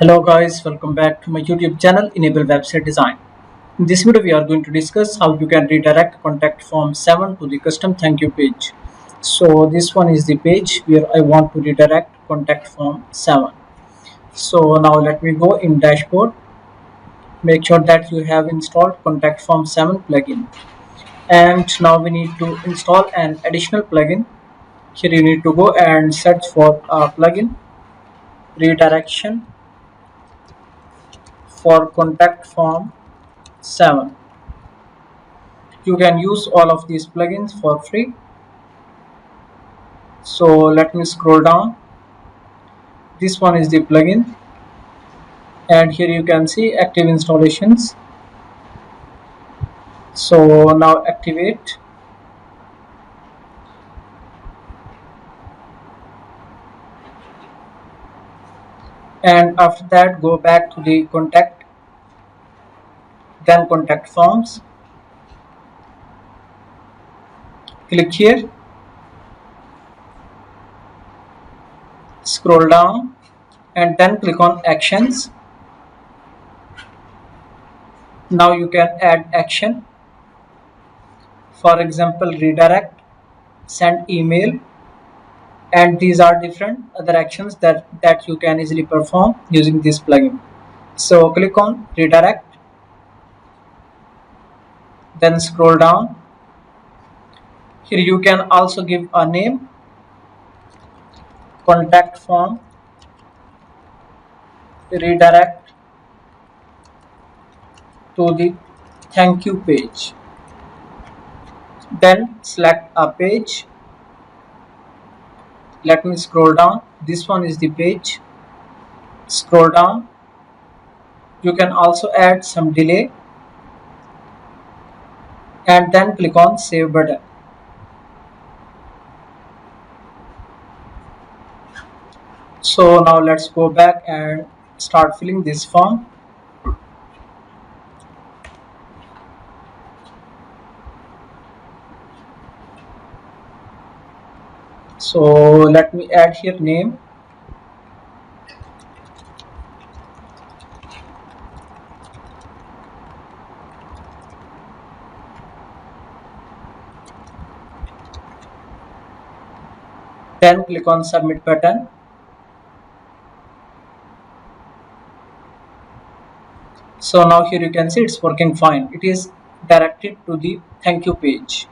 Hello guys, welcome back to my YouTube channel Enable Website Design. In this video we are going to discuss how you can redirect contact form 7 to the custom thank you page. So this one is the page where I want to redirect contact form 7. So now let me go in dashboard. Make sure that you have installed contact form 7 plugin. And now we need to install an additional plugin. Here you need to go and search for a plugin redirection for contact form 7. You can use all of these plugins for free. So let me scroll down. This one is the plugin, and here you can see active installations. So now activate, and after that go back to the contact, then contact forms. Click here, scroll down, and then click on actions. Now you can add action, for example redirect, send email, and these are different other actions that you can easily perform using this plugin. So click on redirect, then scroll down. Here you can also give a name, contact form redirect to the thank you page. Then select a page. Let me scroll down. This one is the page. Scroll down. You can also add some delay and then click on save button. So now let's go back and start filling this form. So let me add here name, then click on submit button. So now here you can see it's working fine. It is directed to the thank you page.